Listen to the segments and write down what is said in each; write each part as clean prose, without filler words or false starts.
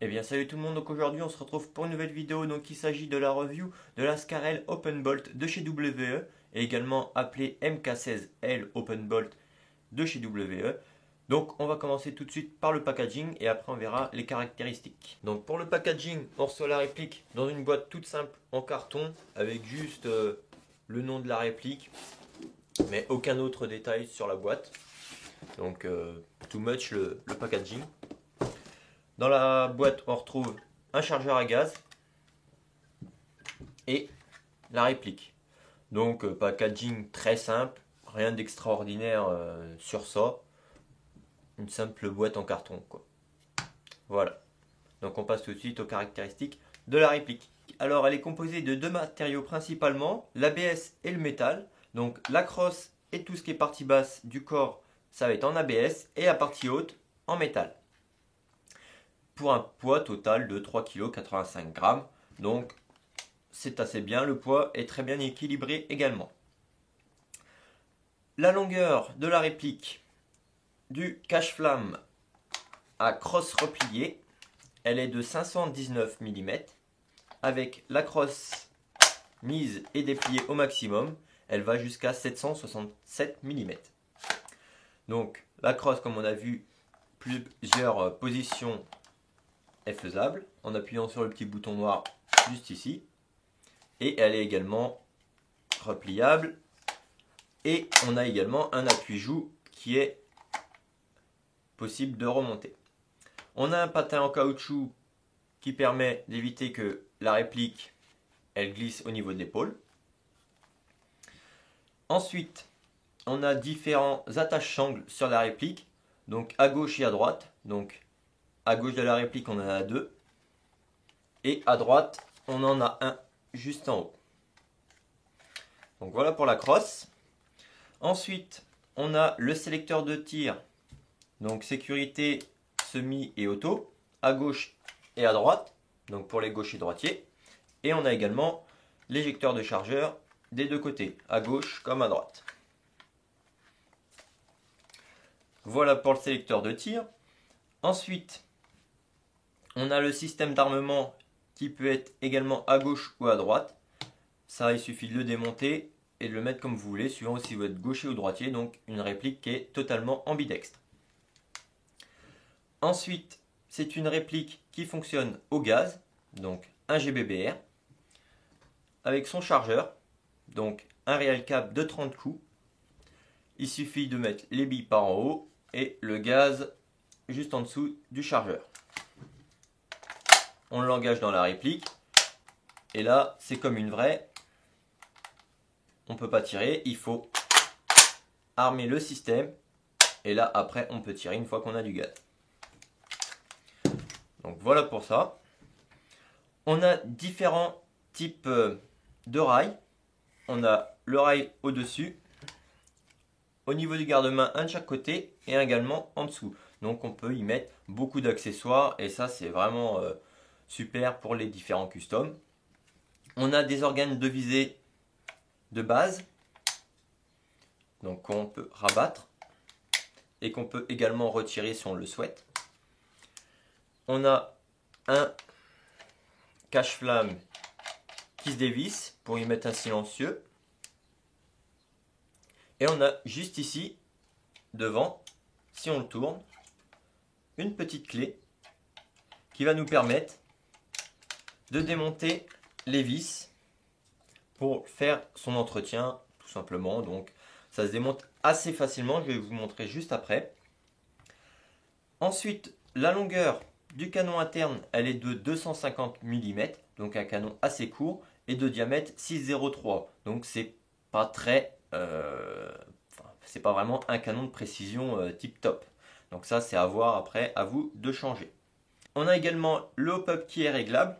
Eh bien salut tout le monde, donc aujourd'hui on se retrouve pour une nouvelle vidéo, donc il s'agit de la review de la Scarel Open Bolt de chez WE, et également appelée MK16L Open Bolt de chez WE. Donc on va commencer tout de suite par le packaging et après on verra les caractéristiques. Donc pour le packaging, on reçoit la réplique dans une boîte toute simple en carton avec juste le nom de la réplique, mais aucun autre détail sur la boîte. Donc too much le packaging. Dans la boîte, on retrouve un chargeur à gaz et la réplique. Donc packaging très simple, rien d'extraordinaire sur ça. Une simple boîte en carton, quoi. Voilà. Donc on passe tout de suite aux caractéristiques de la réplique. Alors elle est composée de deux matériaux principalement, l'ABS et le métal. Donc la crosse et tout ce qui est partie basse du corps, ça va être en ABS, et la partie haute en métal. Pour un poids total de 3,85 kg. Donc c'est assez bien, le poids est très bien équilibré également. La longueur de la réplique du cache-flamme à crosse repliée, elle est de 519 mm. Avec la crosse mise et dépliée au maximum, elle va jusqu'à 767 mm. Donc la crosse, comme on a vu, plusieurs positions est faisable en appuyant sur le petit bouton noir juste ici, et elle est également repliable, et on a également un appui-joue qui est possible de remonter. On a un patin en caoutchouc qui permet d'éviter que la réplique elle glisse au niveau de l'épaule. Ensuite, on a différents attaches-sangles sur la réplique, donc à gauche et à droite. Donc à gauche de la réplique, on en a deux, et à droite, on en a un juste en haut. Donc voilà pour la crosse. Ensuite, on a le sélecteur de tir, donc sécurité, semi et auto, à gauche et à droite, donc pour les gauchers droitiers. Et on a également l'éjecteur de chargeur des deux côtés, à gauche comme à droite. Voilà pour le sélecteur de tir. Ensuite, on a le système d'armement qui peut être également à gauche ou à droite. Ça, il suffit de le démonter et de le mettre comme vous voulez, suivant si vous êtes gaucher ou droitier, donc une réplique qui est totalement ambidextre. Ensuite, c'est une réplique qui fonctionne au gaz, donc un GBBR, avec son chargeur, donc un réel cap de 30 coups. Il suffit de mettre les billes par en haut et le gaz juste en dessous du chargeur. On l'engage dans la réplique, et là, c'est comme une vraie. On ne peut pas tirer, il faut armer le système, et là, après, on peut tirer une fois qu'on a du gaz. Donc voilà pour ça. On a différents types de rails. On a le rail au-dessus, au niveau du garde-main, un de chaque côté, et également en dessous. Donc on peut y mettre beaucoup d'accessoires, et ça c'est vraiment super pour les différents customs. On a des organes de visée de base, donc qu'on peut rabattre, et qu'on peut également retirer si on le souhaite. On a un cache-flamme qui se dévisse pour y mettre un silencieux. Et on a juste ici, devant, si on le tourne, une petite clé qui va nous permettre de démonter les vis pour faire son entretien, tout simplement. Donc ça se démonte assez facilement, je vais vous montrer juste après. Ensuite, la longueur du canon interne, elle est de 250 mm, donc un canon assez court, et de diamètre 6,03. Donc c'est pas très, c'est pas vraiment un canon de précision tip top. Donc ça c'est à voir après, à vous de changer. On a également le hop-up qui est réglable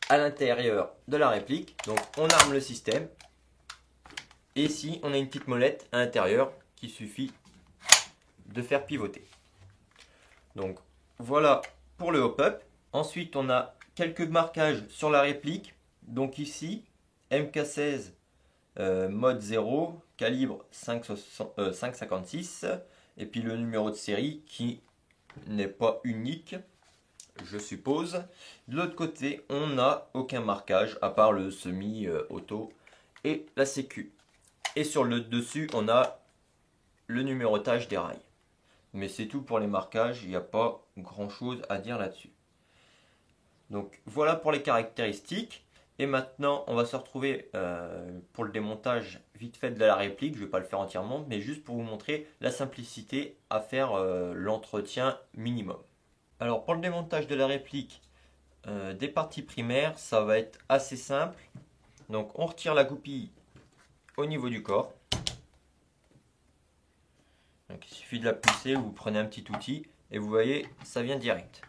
à l'intérieur de la réplique. Donc on arme le système. Et ici on a une petite molette à l'intérieur qu'il suffit de faire pivoter. Donc voilà pour le hop-up. Ensuite on a quelques marquages sur la réplique. Donc ici MK16 mode 0, calibre 5,56, et puis le numéro de série qui n'est pas unique, je suppose. De l'autre côté, on n'a aucun marquage à part le semi-auto et la sécu. Et sur le dessus, on a le numérotage des rails. Mais c'est tout pour les marquages, il n'y a pas grand chose à dire là-dessus. Donc voilà pour les caractéristiques. Et maintenant, on va se retrouver pour le démontage vite fait de la réplique. Je ne vais pas le faire entièrement, mais juste pour vous montrer la simplicité à faire l'entretien minimum. Alors pour le démontage de la réplique des parties primaires, ça va être assez simple. Donc on retire la goupille au niveau du corps. Donc, il suffit de la pousser, vous prenez un petit outil et vous voyez, ça vient direct.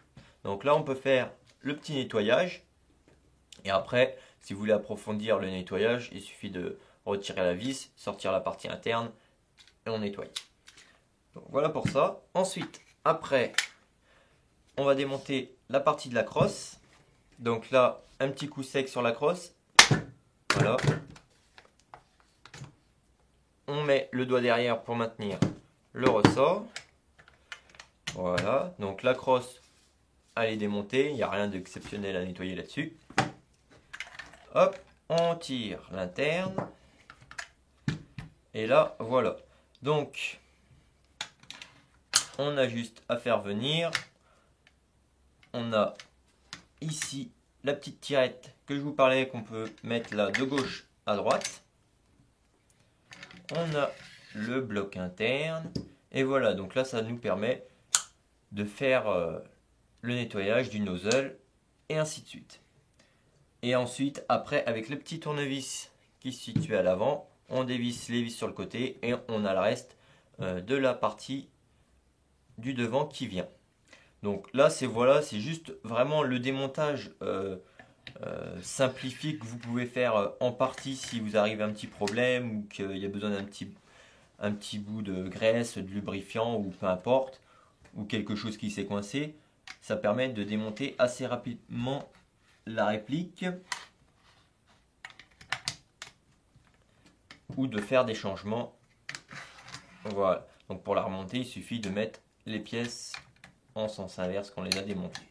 Donc là, on peut faire le petit nettoyage. Et après, si vous voulez approfondir le nettoyage, il suffit de retirer la vis, sortir la partie interne et on nettoie. Donc voilà pour ça. Ensuite, après, on va démonter la partie de la crosse. Donc là, un petit coup sec sur la crosse. Voilà. On met le doigt derrière pour maintenir le ressort. Voilà. Donc la crosse, elle est démontée. Il n'y a rien d'exceptionnel à nettoyer là-dessus. Hop, on tire l'interne. Et là, voilà. Donc, on a juste à faire venir. On a ici la petite tirette que je vous parlais qu'on peut mettre là de gauche à droite. On a le bloc interne. Et voilà, donc là, ça nous permet de faire le nettoyage du nozzle et ainsi de suite. Et ensuite, après, avec le petit tournevis qui se situe à l'avant, on dévisse les vis sur le côté et on a le reste de la partie du devant qui vient. Donc là, c'est juste vraiment le démontage simplifié que vous pouvez faire en partie si vous arrive un petit problème ou qu'il y a besoin d'un petit bout de graisse, de lubrifiant ou peu importe, ou quelque chose qui s'est coincé. Ça permet de démonter assez rapidement la réplique ou de faire des changements. Voilà. Donc pour la remonter, il suffit de mettre les pièces en sens inverse qu'on les a démontées.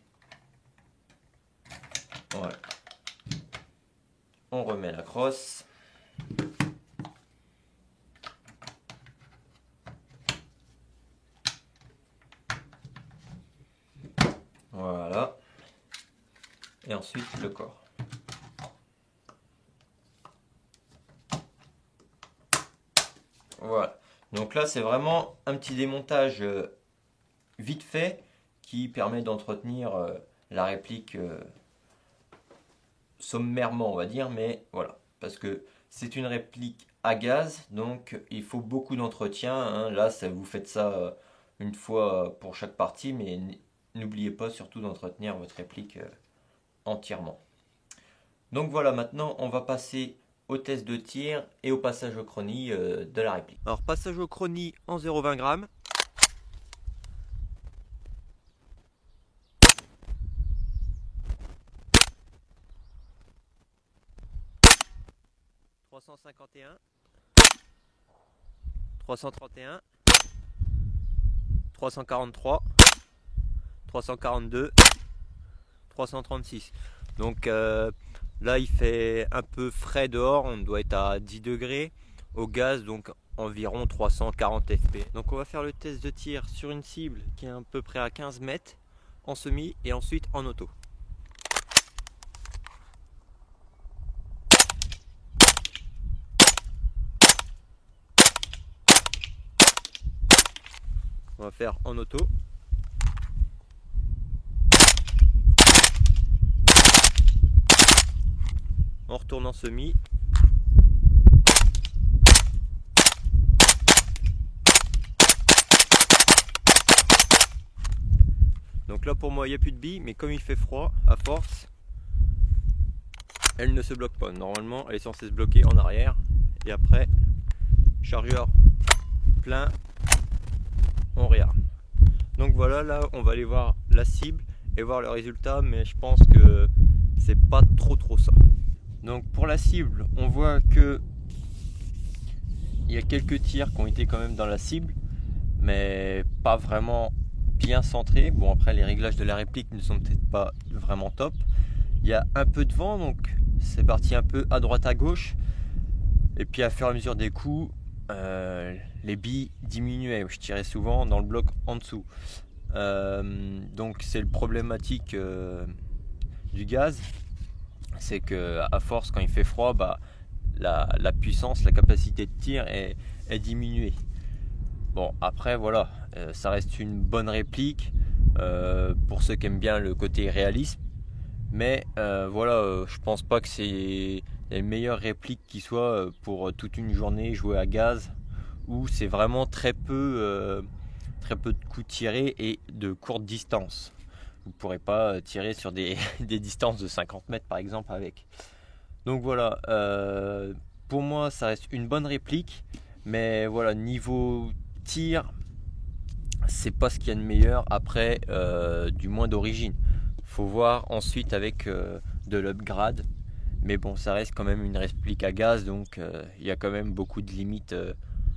Voilà. On remet la crosse. Voilà. Et ensuite le corps. Voilà. Donc là, c'est vraiment un petit démontage vite fait qui permet d'entretenir la réplique sommairement, on va dire, mais voilà. Parce que c'est une réplique à gaz, donc il faut beaucoup d'entretien. Hein. Là, vous faites ça une fois pour chaque partie, mais n'oubliez pas surtout d'entretenir votre réplique entièrement. Donc voilà, maintenant on va passer au test de tir et au passage au chrony de la réplique. Alors passage au chrony en 0,20 grammes. « 351, 331, 343, 342, 336. » Donc là il fait un peu frais dehors, on doit être à 10 degrés. Au gaz, donc environ 340 fp. Donc on va faire le test de tir sur une cible qui est à peu près à 15 mètres en semi et ensuite en auto. On va faire en auto. On retourne en semi. Donc là pour moi il n'y a plus de billes, mais comme il fait froid, à force, elle ne se bloque pas. Normalement elle est censée se bloquer en arrière. Et après, chargeur plein, on réarme. Donc voilà, là on va aller voir la cible et voir le résultat, mais je pense que c'est pas trop ça. Donc pour la cible, on voit que il y a quelques tirs qui ont été quand même dans la cible, mais pas vraiment bien centré. Bon, après les réglages de la réplique ne sont peut-être pas vraiment top. Il y a un peu de vent, donc c'est parti un peu à droite à gauche. Et puis à fur et à mesure des coups, les billes diminuaient. Je tirais souvent dans le bloc en dessous. Donc c'est le problématique du gaz, c'est que à force, quand il fait froid, la puissance, la capacité de tir est diminuée. Bon, après voilà, ça reste une bonne réplique pour ceux qui aiment bien le côté réalisme, mais voilà, je pense pas que c'est les meilleures répliques qui soient pour toute une journée jouer à gaz, où c'est vraiment très peu de coups tirés et de courte distance. Vous ne pourrez pas tirer sur des distances de 50 mètres par exemple avec. Donc voilà, pour moi ça reste une bonne réplique, mais voilà, niveau tir, c'est pas ce qu'il y a de meilleur après, du moins d'origine. Faut voir ensuite avec de l'upgrade, mais bon, ça reste quand même une réplique à gaz, donc il y a quand même beaucoup de limites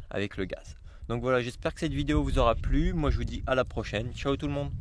avec le gaz. Donc voilà, j'espère que cette vidéo vous aura plu. Moi je vous dis à la prochaine. Ciao tout le monde.